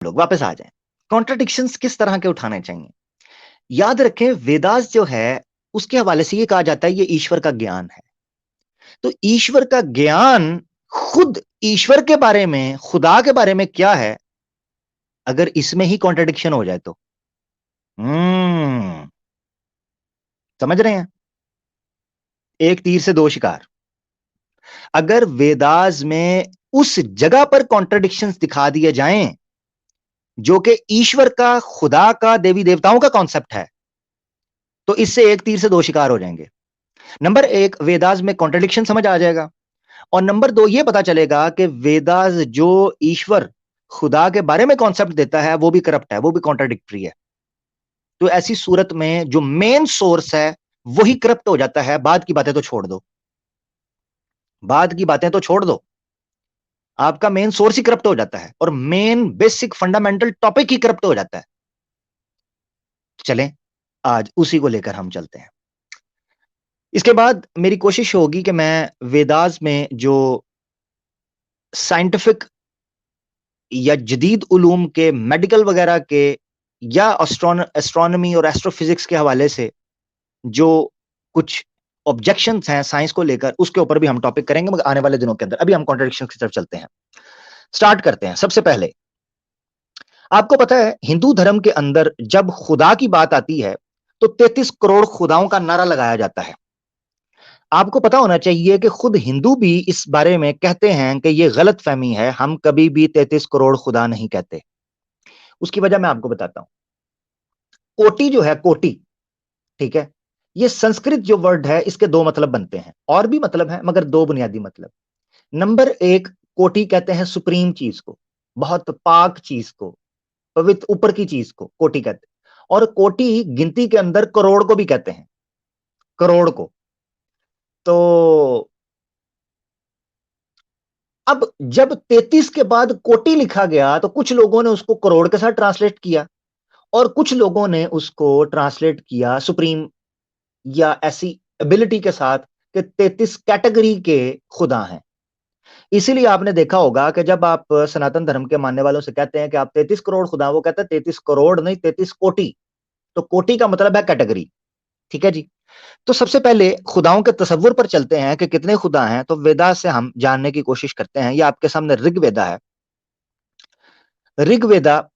लोग वापस आ जाएं। कॉन्ट्रडिक्शंस किस तरह के उठाने चाहिए? याद रखें, वेदास जो है उसके हवाले से ये कहा जाता है ये ईश्वर का ज्ञान है। तो ईश्वर का ज्ञान खुद ईश्वर के बारे में, खुदा के बारे में क्या है, अगर इसमें ही कॉन्ट्रडिक्शन हो जाए तो हम्म समझ रहे हैं? एक तीर से दो शिकार। अगर वेदास में उस जगह पर कॉन्ट्रडिक्शंस दिखा दिए जाएं जो कि ईश्वर का, खुदा का, देवी देवताओं का कॉन्सेप्ट है, तो इससे एक तीर से दो शिकार हो जाएंगे। नंबर एक, वेदास में कॉन्ट्रडिक्शन समझ आ जाएगा, और नंबर दो, यह पता चलेगा कि वेदास जो ईश्वर, खुदा के बारे में कॉन्सेप्ट देता है वो भी करप्ट है, वो भी कॉन्ट्रडिक्टरी है। तो ऐसी सूरत में जो मेन सोर्स है वही करप्ट हो जाता है। बाद की बातें तो छोड़ दो, बाद की बातें तो छोड़ दो, आपका मेन सोर्स ही करप्ट हो जाता है और मेन बेसिक फंडामेंटल टॉपिक ही करप्ट हो जाता है। चलें, आज उसी को लेकर हम चलते हैं। इसके बाद मेरी कोशिश होगी कि मैं वेदास में जो साइंटिफिक या जदीद उलूम के, मेडिकल वगैरह के, या एस्ट्रोनॉमी और एस्ट्रोफिजिक्स के हवाले से जो कुछ ऑब्जेक्शंस हैं साइंस को लेकर, उसके ऊपर भी हम टॉपिक करेंगे मगर आने वाले दिनों के अंदर। अभी हम कॉन्ट्रडिक्शन की तरफ चलते हैं, स्टार्ट करते हैं। सबसे पहले आपको पता है हिंदू धर्म के अंदर जब खुदा की बात आती है तो 33 करोड़ खुदाओं का नारा लगाया जाता है। आपको पता होना चाहिए कि खुद हिंदू भी इस बारे में कहते हैं कि यह गलत फहमी है, हम कभी भी 33 करोड़ खुदा नहीं कहते। उसकी वजह मैं आपको बताता हूं। कोटि जो है, कोटि, ठीक है, ये संस्कृत जो वर्ड है इसके दो मतलब बनते हैं, और भी मतलब है मगर दो बुनियादी मतलब। नंबर एक, कोटि कहते हैं सुप्रीम चीज को, बहुत पाक चीज को, पवित्र ऊपर की चीज को कोटि कहते हैं। और कोटि गिनती के अंदर करोड़ को भी कहते हैं, करोड़ को। तो अब जब 33 के बाद कोटि लिखा गया तो कुछ लोगों ने उसको करोड़ के साथ ट्रांसलेट किया, और कुछ लोगों ने उसको ट्रांसलेट किया सुप्रीम या ऐसी एबिलिटी के साथ कि 33 कैटेगरी के खुदा हैं। इसीलिए आपने देखा होगा कि जब आप सनातन धर्म के मानने वालों से कहते हैं कि आप 33 करोड़ खुदा, वो कहते हैं 33 करोड़ नहीं, 33 कोटि। तो कोटि का मतलब है कैटेगरी, ठीक है जी। तो सबसे पहले खुदाओं के तसव्वुर पर चलते हैं कि कितने खुदा हैं। तो वेदा से हम जानने की कोशिश करते हैं। ये आपके सामने ऋग्वेदा है। ऋग्वेदा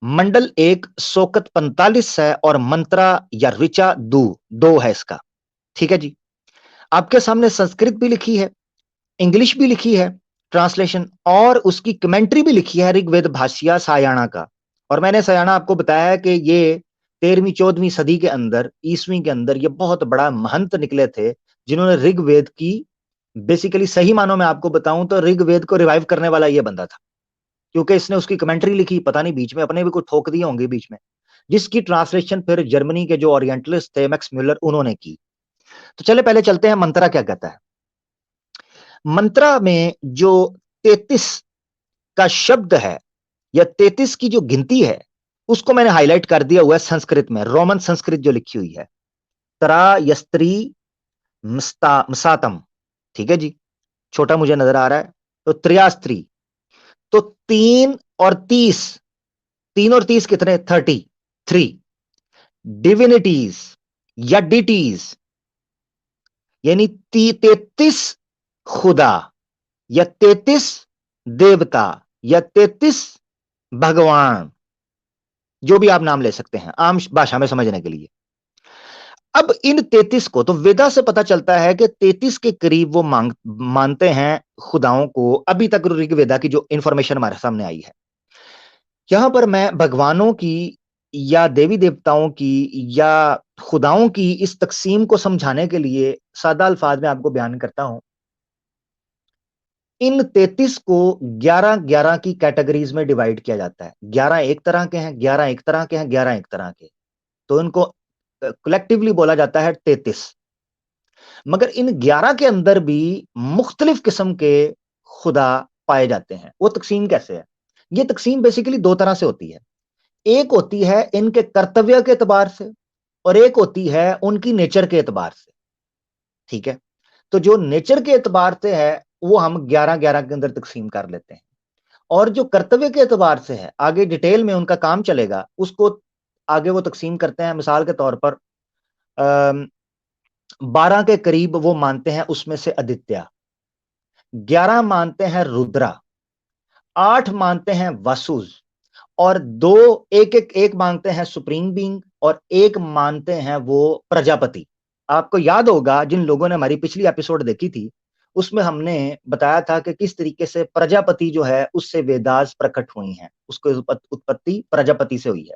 मंडल 1 सोकत 45 है, और मंत्रा या ऋचा दो है इसका, ठीक है जी। आपके सामने संस्कृत भी लिखी है, इंग्लिश भी लिखी है ट्रांसलेशन, और उसकी कमेंट्री भी लिखी है ऋग्वेद भाष्या सायाना का। और मैंने सायाना आपको बताया कि ये 13वीं 14वीं सदी के अंदर, ईसवी के अंदर, ये बहुत बड़ा महंत निकले थे जिन्होंने ऋग्वेद की, बेसिकली सही मानों में आपको बताऊं तो ऋग्वेद को रिवाइव करने वाला ये बंदा था, क्योंकि इसने उसकी कमेंट्री लिखी। पता नहीं बीच में अपने भी कुछ ठोक दिए होंगे बीच में, जिसकी ट्रांसलेशन फिर जर्मनी के जो ओरिएंटलिस्ट थे मैक्स म्यूलर, उन्होंने की। तो चले पहले चलते हैं मंत्रा क्या कहता है। मंत्रा में जो 33 का शब्द है या 33 की जो गिनती है, उसको मैंने हाईलाइट कर दिया हुआ है संस्कृत में, रोमन संस्कृत जो लिखी हुई है, तरा यस्त्री मसातम, ठीक है जी। छोटा मुझे नजर आ रहा है, तो त्रियास्त्री। तो 3 और 30, 3 और 30 कितने? 33 डिविनिटीज या डिटीज, यानी 33 खुदा या 33 देवता या 33 भगवान, जो भी आप नाम ले सकते हैं आम भाषा में समझने के लिए। अब इन 33 को तो वेदा से पता चलता है कि 33 के करीब वो मानते हैं खुदाओं को, अभी तक ऋग्वेदा की जो इंफॉर्मेशन हमारे सामने आई है। यहां पर मैं भगवानों की या देवी देवताओं की या खुदाओं की इस तकसीम को समझाने के लिए सादा अल्फाज में आपको बयान करता हूं। इन 33 को 11-11 की कैटेगरीज में डिवाइड किया जाता है। 11 एक तरह के हैं, 11 एक तरह के हैं, 11 एक तरह के, तो इनको कलेक्टिवली बोला जाता है 33। मगर इन 11 के अंदर भी मुख्तलिफ किस्म के खुदा पाए जाते हैं। वो तकसीम कैसे है? ये तकसीम बेसिकली दो तरह से होती है। एक होती है इनके कर्तव्य के एतबार से, और एक होती है उनकी नेचर के एतबार से, ठीक है। तो जो नेचर के एतबार से है वो हम 11-11 के अंदर तकसीम कर लेते हैं, और जो कर्तव्य के एतबार से है, आगे डिटेल में उनका काम चलेगा, उसको आगे वो तकसीम करते हैं। मिसाल के तौर पर 12 के करीब वो मानते हैं उसमें से आदित्य, 11 मानते हैं रुद्रा, 8 मानते हैं वसुज, और दो एक मानते हैं सुप्रीम बीइंग, और एक मानते हैं वो प्रजापति। आपको याद होगा, जिन लोगों ने हमारी पिछली एपिसोड देखी थी, उसमें हमने बताया था कि किस तरीके से प्रजापति जो है उससे वेदास प्रकट हुई हैं, उसकी उत्पत्ति प्रजापति से हुई है।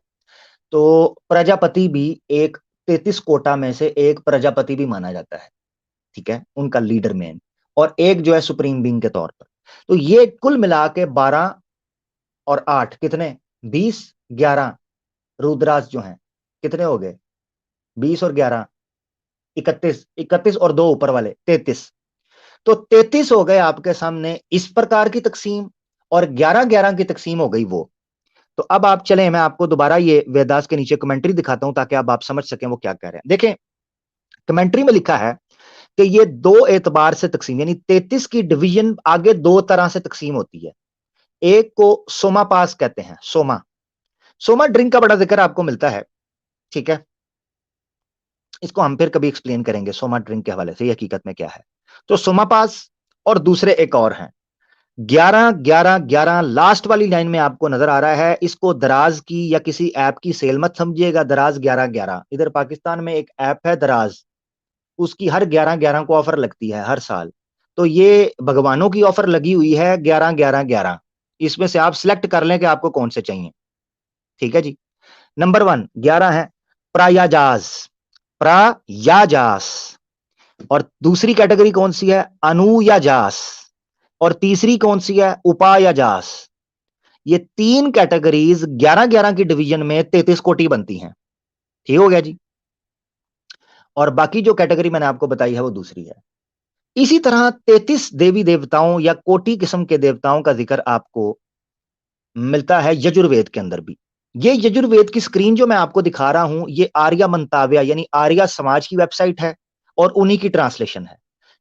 तो प्रजापति भी एक 33 कोटा में से एक प्रजापति भी माना जाता है, ठीक है, उनका लीडर मेन, और एक जो है सुप्रीम बीइंग के तौर पर। तो ये कुल मिला के 12 और 8 कितने, 20, 11 रुद्राज जो हैं कितने हो गए, 20 और 11 31, 31 और 2 ऊपर वाले 33। तो 33 हो गए आपके सामने इस प्रकार की तकसीम, और 11-11 की तकसीम हो गई वो। तो अब आप चलें, मैं आपको दोबारा ये वेदास के नीचे कमेंट्री दिखाता हूं ताकि अब आप समझ सकें वो क्या कह रहे हैं। देखें, कमेंट्री में लिखा है कि ये दो एतबार से तकसीम, यानी 33 की डिवीजन आगे दो तरह से तकसीम होती है। एक को सोमा पास कहते हैं, सोमा। सोमा ड्रिंक का बड़ा जिक्र आपको मिलता है, ठीक है, इसको हम फिर कभी एक्सप्लेन करेंगे सोमा ड्रिंक के हवाले से ये हकीकत में क्या है। तो सोमा पास और दूसरे एक और हैं। 11-11-11 लास्ट वाली लाइन में आपको नजर आ रहा है। इसको दराज की या किसी ऐप की सेल मत समझिएगा। दराज 11-11, इधर पाकिस्तान में एक ऐप है दराज, उसकी हर 11-11 को ऑफर लगती है हर साल। तो ये भगवानों की ऑफर लगी हुई है 11-11-11, इसमें से आप सिलेक्ट कर लें कि आपको कौन से चाहिए, ठीक है जी। नंबर 1 11 है प्रायाजास, प्रायाजास। और दूसरी कैटेगरी कौन सी है, अनुयाजास। और तीसरी कौन सी है, उपायाजास। ये तीन कैटेगरीज 11-11 की डिवीजन में 33 कोटि बनती हैं, ठीक हो गया जी। और बाकी जो कैटेगरी मैंने आपको बताई है वो दूसरी है। इसी तरह 33 देवी देवताओं या कोटि किस्म के देवताओं का जिक्र आपको मिलता है यजुर्वेद के अंदर भी। ये यजुर्वेद की स्क्रीन जो मैं आपको दिखा रहा हूं, ये आर्या मंताव्या यानी आर्या समाज की वेबसाइट है, और उन्हीं की ट्रांसलेशन है।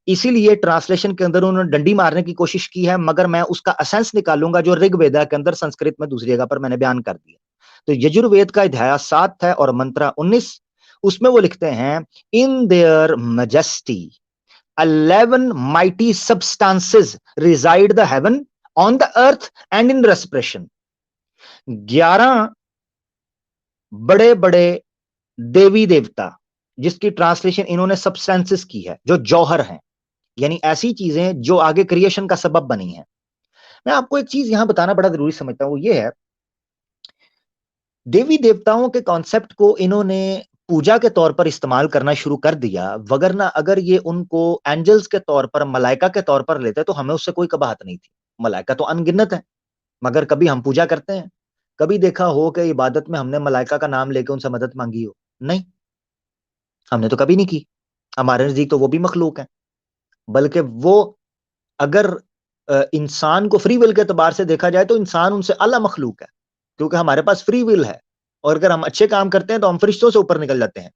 इसीलिए ट्रांसलेशन के अंदर उन्होंने डंडी मारने की कोशिश की है, मगर मैं उसका असेंस निकालूंगा जो ऋग्वेदा के अंदर संस्कृत में दूसरी जगह पर मैंने बयान कर दिया। तो यजुर्वेद का अध्याय 7 है और मंत्रा 19, उसमें वो लिखते हैं, in their majesty 11 mighty substances reside the heaven, on the earth and in respiration। 11 बड़े बड़े देवी देवता, जिसकी ट्रांसलेशन इन्होंने सब्सटेंसेस की है, जो जौहर हैं, यानी ऐसी चीजें जो आगे क्रिएशन का सबब बनी है। मैं आपको एक चीज यहां बताना बड़ा जरूरी समझता हूं, वो ये है, देवी देवताओं के कॉन्सेप्ट को इन्होंने पूजा के तौर पर इस्तेमाल करना शुरू कर दिया, वगरना अगर ये उनको एंजल्स के तौर पर, मलाइका के तौर पर लेते तो हमें उससे कोई कबाहत नहीं थी। मलाइका तो अनगिनत है, मगर कभी हम पूजा करते हैं, कभी देखा हो कि इबादत में हमने मलाइका का नाम लेके उनसे मदद मांगी हो? नहीं, हमने तो कभी नहीं की। हमारे नजदीक तो वो भी मखलूक है, बल्कि वो अगर इंसान को फ्री विल के एतबार से देखा जाए तो इंसान उनसे अला मखलूक है, क्योंकि हमारे पास फ्री विल है, और अगर हम अच्छे काम करते हैं तो हम फरिश्तों से ऊपर निकल जाते हैं,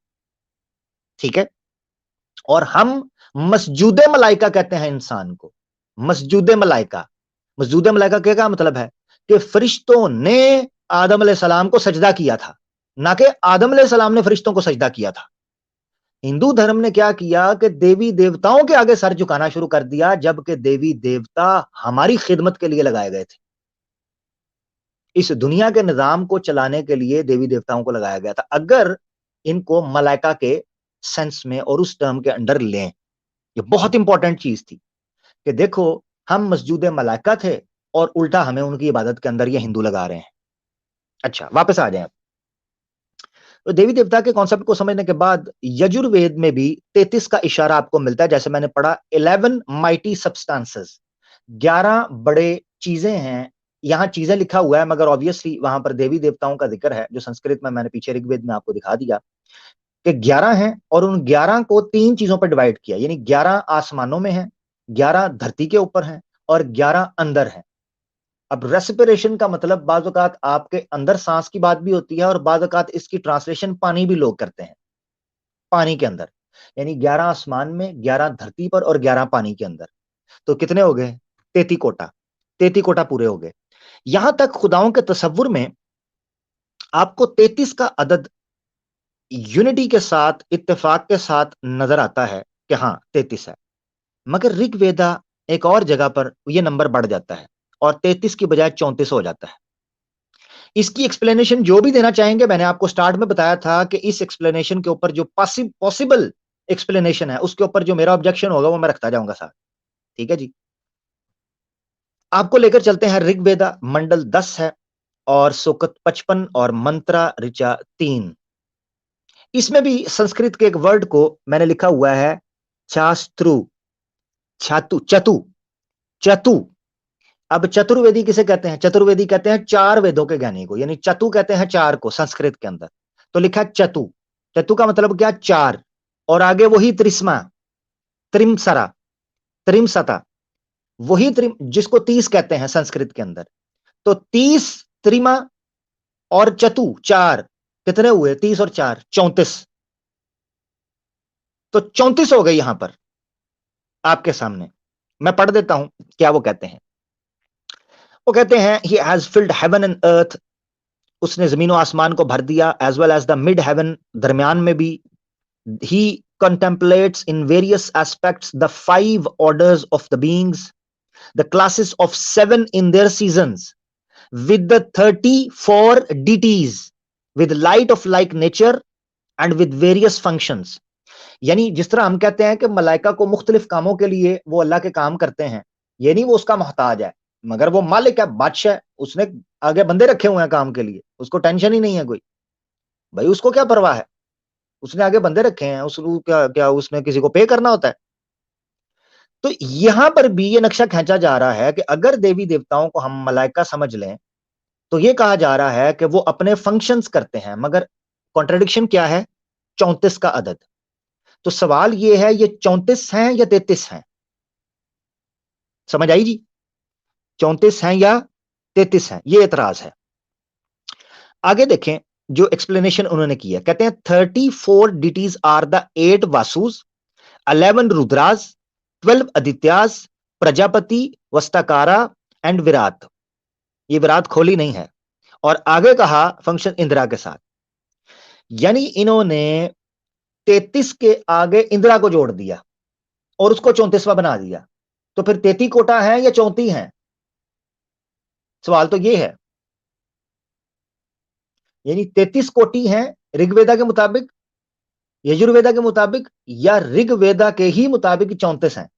ठीक है। और हम मसजूदे मलाइका कहते हैं इंसान को, मसजूदे मलाइका। मसजूदे मलाइका के क्या मतलब है कि फरिश्तों ने आदम अलैहिस्सलाम को सजदा किया था, ना कि आदम अलैहिस्सलाम ने फरिश्तों को सजदा किया था। हिंदू धर्म ने क्या किया कि देवी देवताओं के आगे सर झुकाना शुरू कर दिया, जबकि देवी देवता हमारी खिदमत के लिए लगाए गए थे। इस दुनिया के निजाम को चलाने के लिए देवी देवताओं को लगाया गया था। अगर इनको मलाइका के सेंस में और उस टर्म के अंडर लें, ये बहुत इंपॉर्टेंट चीज थी कि देखो, हम मस्जूद मलाइका थे और उल्टा हमें उनकी इबादत के अंदर ये हिंदू लगा रहे हैं। अच्छा, वापस आ जाए। तो देवी देवता के कॉन्सेप्ट को समझने के बाद यजुर्वेद में भी 33 का इशारा आपको मिलता है, जैसे मैंने पढ़ा 11 माइटी सब्सटेंसेस, 11 बड़े चीजें हैं। यहां चीजें लिखा हुआ है, मगर ऑब्वियसली वहां पर देवी देवताओं का जिक्र है, जो संस्कृत में मैंने पीछे ऋग्वेद में आपको दिखा दिया कि 11 हैं, और उन 11 को तीन चीजों पर डिवाइड किया, यानी 11 आसमानों में है, 11 धरती के ऊपर हैं, और 11 अंदर हैं। अब रेस्पिरेशन का मतलब बाज़ औक़ात आपके अंदर सांस की बात भी होती है, और बाज़ औक़ात इसकी ट्रांसलेशन पानी भी लोग करते हैं, पानी के अंदर, यानी 11 आसमान में, 11 धरती पर और 11 पानी के अंदर। तो कितने हो गए, 33 कोटा, 33 कोटा पूरे हो गए। यहां तक खुदाओं के तसव्वुर में आपको 33 का अदद यूनिटी के साथ, इत्तेफाक के साथ नजर आता है कि हाँ 33 है। मगर ऋग्वेदा एक और जगह पर यह नंबर बढ़ जाता है और 33 की बजाय 34 हो जाता है। इसकी एक्सप्लेनेशन जो भी देना चाहेंगे, मैंने आपको स्टार्ट में बताया था कि इस एक्सप्लेनेशन के ऊपर जो पॉसिबल एक्सप्लेनेशन है उसके ऊपर जो मेरा ऑब्जेक्शन होगा वो मैं रखता जाऊंगा साथ। ठीक है जी। आपको लेकर चलते हैं, ऋग्वेदा मंडल 10 है और सूक्त 55 और मंत्रा ऋचा 3। इसमें भी संस्कृत के एक वर्ड को मैंने लिखा हुआ है शास्त्रु, छातु, चतु, चतु। अब चतुर्वेदी किसे कहते हैं? चतुर्वेदी कहते हैं चार वेदों के ज्ञानी को, यानी चतु कहते हैं चार को संस्कृत के अंदर। तो लिखा चतु, चतु का मतलब क्या? चार। और आगे वही त्रिस्मा, त्रिमसरा, त्रिमसता, वही जिसको 30 कहते हैं संस्कृत के अंदर। तो 30, त्रिमा और चतु, चार, कितने हुए? 30 और 4 34। तो 34 हो गई यहां पर आपके सामने। मैं पढ़ देता हूं क्या वो कहते हैं। वो कहते हैं he has filled heaven and earth, उसने जमीन और आसमान को भर दिया, as well as the mid heaven, दरमियान में भी। ही contemplates in various aspects the 5 orders of the beings, the classes of 7 in their seasons, with the 34 deities, with light of like nature and with various functions। यानी जिस तरह हम कहते हैं कि मलाइका को मुख्तलिफ कामों के लिए वो अल्लाह के काम करते हैं, ये नहीं वो उसका मोहताज है, मगर वो मालिक है, बादशाह, उसने आगे बंदे रखे हुए हैं काम के लिए, उसको टेंशन ही नहीं है कोई। भाई उसको क्या परवाह है, उसने आगे बंदे रखे हैं, उसको क्या क्या उसने किसी को पे करना होता है? तो यहां पर भी ये नक्शा खींचा जा रहा है कि अगर देवी देवताओं को हम मलाइका समझ लें तो ये कहा जा रहा है कि वो अपने फंक्शंस करते हैं, मगर कॉन्ट्रडिक्शन क्या है? 34 का अदद। तो सवाल ये है, ये 34 हैं या 33 हैं? समझ आई जी? 34 हैं या 33 हैं, ये एतराज है। आगे देखें जो एक्सप्लेनेशन उन्होंने किया, कहते हैं 34 deities are the 8 Vasus, 11 Rudras, 12 Adityas, Prajapati, Vashatkara and Virat. ये विराट खोली नहीं है। और आगे कहा फंक्शन इंदिरा के साथ, यानी इन्होंने 33 के आगे इंदिरा को जोड़ दिया और उसको 34वां बना दिया। तो फिर 33 कोटा है या 34 है? सवाल तो ये है। यानी 33 कोटि हैं ऋग्वेदा के मुताबिक, यजुर्वेदा के मुताबिक, या ऋग्वेदा के ही मुताबिक 34 हैं,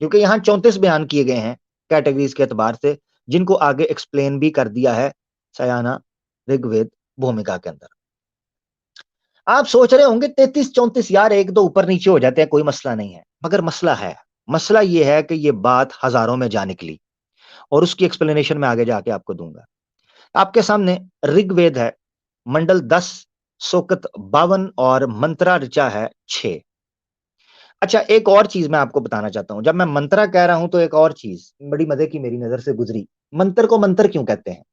क्योंकि यहां 34 बयान किए गए हैं कैटेगरीज के एतबार से, जिनको आगे एक्सप्लेन भी कर दिया है सयाना ऋग्वेद भूमिका के अंदर। आप सोच रहे होंगे 33 34 यार एक दो ऊपर नीचे हो जाते हैं, कोई मसला नहीं है, मगर मसला है। मसला यह है कि यह बात हजारों में जा निकली और उसकी एक्सप्लेनेशन मैं आगे जाके आपको दूंगा। आपके सामने ऋग्वेद है मंडल 10 सूक्त 52 और मंत्रा ऋचा है 6। अच्छा, एक और चीज मैं आपको बताना चाहता हूं, जब मैं मंत्रा कह रहा हूं तो एक और चीज बड़ी मजे की मेरी नजर से गुजरी। मंत्र को मंत्र क्यों कहते हैं?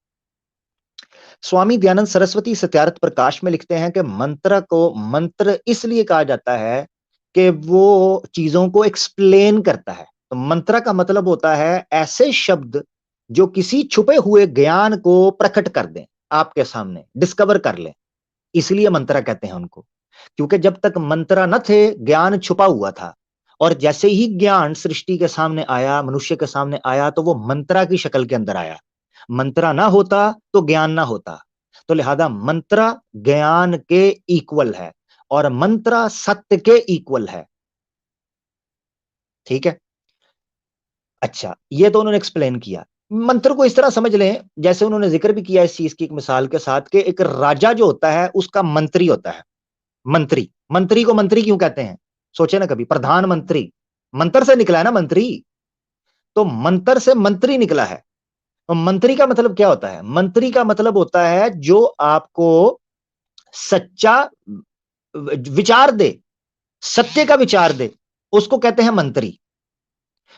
स्वामी दयानंद सरस्वती सत्यार्थ प्रकाश में लिखते हैं कि मंत्र को मंत्र इसलिए कहा जाता है कि वो चीजों को एक्सप्लेन करता है। तो मंत्र का मतलब होता है ऐसे शब्द जो किसी छुपे हुए ज्ञान को प्रकट कर दें, आपके सामने डिस्कवर कर लें, इसलिए मंत्र कहते हैं उनको। क्योंकि जब तक मंत्र न थे ज्ञान छुपा हुआ था, और जैसे ही ज्ञान सृष्टि के सामने आया, मनुष्य के सामने आया, तो वो मंत्रा की शक्ल के अंदर आया। मंत्रा ना होता तो ज्ञान ना होता। तो लिहाजा मंत्रा ज्ञान के इक्वल है और मंत्रा सत्य के इक्वल है। ठीक है। अच्छा, ये तो उन्होंने एक्सप्लेन किया। मंत्र को इस तरह समझ लें, जैसे उन्होंने जिक्र भी किया इस चीज की एक मिसाल के साथ, कि एक राजा जो होता है उसका मंत्री होता है। मंत्री, मंत्री को मंत्री क्यों कहते हैं? सोचे ना कभी, प्रधानमंत्री मंत्र से निकला है ना मंत्री। तो मंत्र से मंत्री निकला है। तो मंत्री का मतलब क्या होता है? मंत्री का मतलब होता है जो आपको सच्चा विचार दे, सत्य का विचार दे, उसको कहते हैं मंत्री।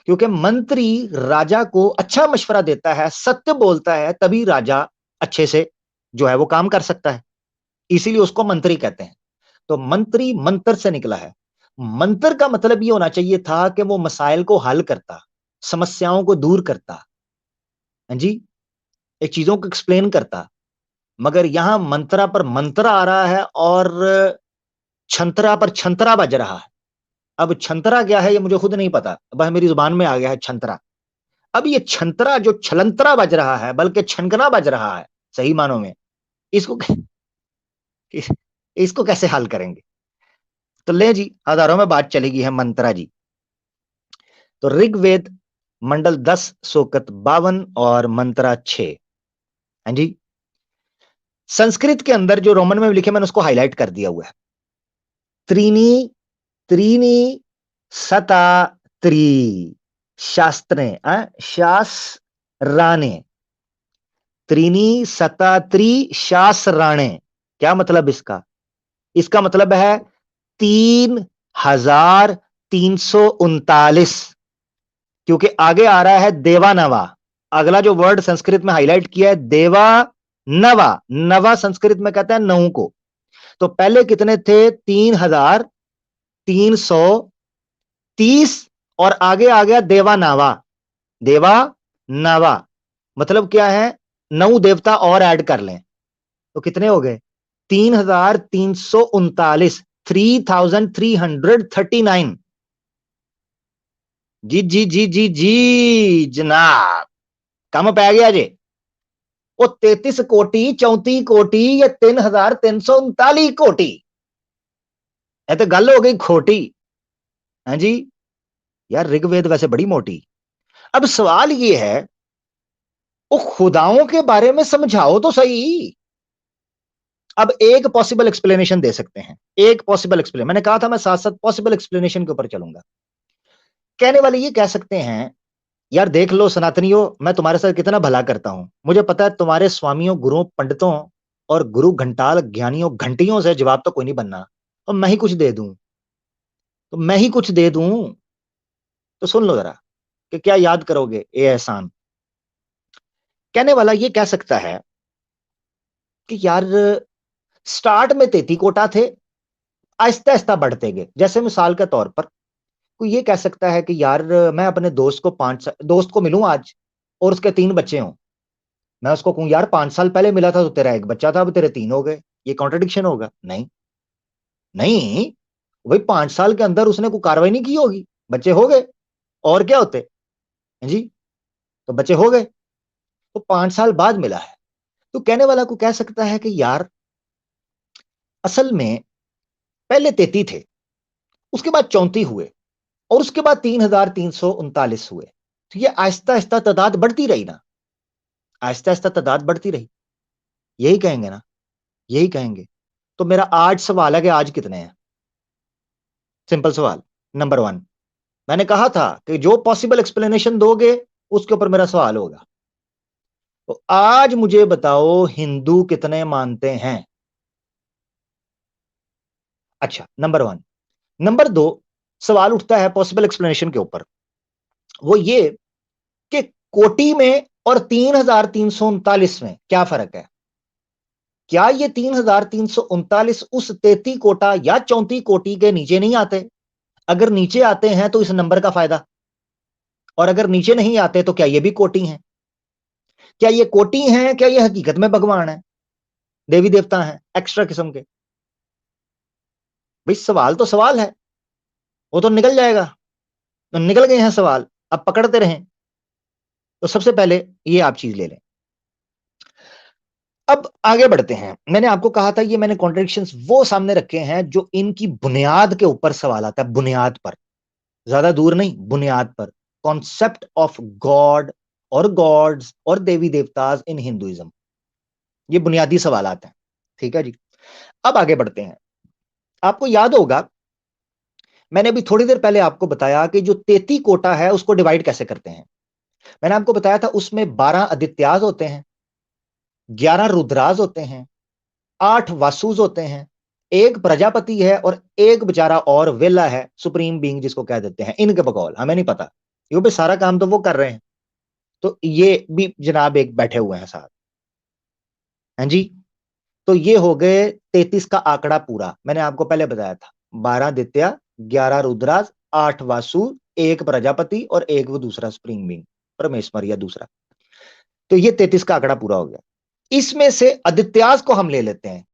क्योंकि मंत्री राजा को अच्छा मशवरा देता है, सत्य बोलता है, तभी राजा अच्छे से जो है वो काम कर सकता है, इसीलिए उसको मंत्री कहते हैं। तो मंत्री मंत्र से निकला है। मंत्र का मतलब ये होना चाहिए था कि वो मसाइल को हल करता, समस्याओं को दूर करता। हाँ जी। एक चीजों को एक्सप्लेन करता, मगर यहां मंत्रा पर मंत्र आ रहा है और छंतरा पर छंतरा बज रहा है। अब छंतरा क्या है ये मुझे खुद नहीं पता, वह मेरी जुबान में आ गया है छंतरा। अब ये छंतरा जो छलंतरा बज रहा है, बल्कि छनकना बज रहा है सही मानों में, इसको इसको कैसे हल करेंगे? तो ले जी, हजारों में बात चलेगी है मंत्रा जी। तो ऋग्वेद मंडल 10 सोकत 52 और मंत्रा 6। हाँ जी, संस्कृत के अंदर जो रोमन में लिखे मैंने उसको हाईलाइट कर दिया हुआ है। त्रीनी त्रीनी सता त्री शास्त्रे शास्त्राणे, त्रीनी सता त्री शास्त्राणे। क्या मतलब इसका? इसका मतलब है 3339, क्योंकि आगे आ रहा है देवानवा। अगला जो वर्ड संस्कृत में हाईलाइट किया है देवा नवा, नवा संस्कृत में कहते हैं नौ को। तो पहले कितने थे? 3330 और आगे आ गया देवा नावा, देवा नावा। मतलब क्या है? 9 देवता और ऐड कर लें तो कितने हो गए? 3339, 3339। जी जी जी जी जी जनाब, कम पै गया जे। वो 33 कोटि 34 कोटि या 3339 कोटि, ये तो गल हो गई खोटी। हाँ जी, यार ऋग्वेद वैसे बड़ी मोटी। अब सवाल ये है, वो खुदाओं के बारे में समझाओ तो सही। अब एक पॉसिबल एक्सप्लेनेशन दे सकते हैं, एक पॉसिबल एक्सप्लेनेशन, मैंने कहा था मैं साथ साथ पॉसिबल एक्सप्लेनेशन के ऊपर चलूंगा। कहने वाले ये कह सकते हैं, यार देख लो सनातनियों, मैं तुम्हारे साथ कितना भला करता हूं, मुझे पता है तुम्हारे स्वामियों गुरुओं पंडितों और गुरु घंटाल ज्ञानियों घंटियों से जवाब तो कोई नहीं बनना, और मैं ही कुछ दे दूं, तो मैं ही कुछ दे दूं। तो सुन लो जरा कि क्या याद करोगे ये एहसान। कहने वाला ये कह सकता है कि यार स्टार्ट में 33 कोटा थे, आहिस्ता आहिस्ता बढ़ते गए। जैसे मिसाल के तौर पर कोई ये कह सकता है कि यार मैं अपने दोस्त को दोस्त को मिलूं आज और उसके 3 बच्चे हों, मैं उसको कहूं यार 5 साल पहले मिला था तो तेरा 1 बच्चा था, अब तेरे 3 हो गए, ये कॉन्ट्रडिक्शन होगा? नहीं नहीं, भाई 5 साल के अंदर उसने कोई कार्रवाई नहीं की होगी, बच्चे हो गए, और क्या होते हैं जी, तो बच्चे हो गए, तो 5 साल बाद मिला है। तो कहने वाला को कह सकता है कि यार असल में पहले 33 थे, उसके बाद 34 हुए, और उसके बाद 3339 हुए। तो ये आहिस्ता आहिस्ता तादाद बढ़ती रही ना, आहिस्ता आहिस्ता तादाद बढ़ती रही, यही कहेंगे ना, यही कहेंगे। तो मेरा आज सवाल है कि आज कितने हैं? सिंपल सवाल, नंबर 1। मैंने कहा था कि जो पॉसिबल एक्सप्लेनेशन दोगे उसके ऊपर मेरा सवाल होगा। तो आज मुझे बताओ हिंदू कितने मानते हैं? अच्छा, नंबर 1। नंबर 2, सवाल उठता है पॉसिबल एक्सप्लेनेशन के ऊपर, वो ये कि कोटि में और 3339 में क्या फर्क है? क्या ये 3339 उस 33 कोटा या 34 कोटि के नीचे नहीं आते? अगर नीचे आते हैं तो इस नंबर का फायदा, और अगर नीचे नहीं आते तो क्या ये भी कोटि हैं? क्या ये कोटि हैं? क्या ये हकीकत में भगवान है, देवी देवता हैं एक्स्ट्रा किस्म के? भाई सवाल तो सवाल है, वो तो निकल जाएगा। तो निकल गए हैं सवाल, अब पकड़ते रहें। तो सबसे पहले ये आप चीज ले लें। अब आगे बढ़ते हैं। मैंने आपको कहा था ये मैंने कॉन्ट्रडिक्शंस वो सामने रखे हैं जो इनकी बुनियाद के ऊपर सवाल आता है, बुनियाद पर, ज्यादा दूर नहीं, बुनियाद पर। कॉन्सेप्ट ऑफ गॉड और गॉड्स और देवी देवताज इन हिंदुइज्म, ये बुनियादी सवाल आते हैं। ठीक है जी, अब आगे बढ़ते हैं। आपको याद होगा मैंने अभी थोड़ी देर पहले आपको बताया कि जो 33 कोटा है उसको डिवाइड कैसे करते हैं। मैंने आपको बताया था उसमें 12 आदित्याज होते हैं, 11 रुद्राज होते हैं, 8 वासुज होते हैं, एक प्रजापति है और एक बेचारा और वेला है, सुप्रीम बीइंग जिसको कह देते हैं, इनके बकौल हमें नहीं पता, ये भी सारा काम तो वो कर रहे हैं। तो ये भी जनाब एक बैठे हुए हैं साथ। हाँ जी, तो ये हो गए 33 का आंकड़ा पूरा। मैंने आपको पहले बताया था 12 आदित्य, 11 रुद्राज, 8 वासु, एक प्रजापति और एक वो दूसरा स्प्रिंग बीइंग, परमेश्वर या दूसरा। तो ये 33 का आंकड़ा पूरा हो गया। इसमें से आदित्याज को हम ले लेते हैं।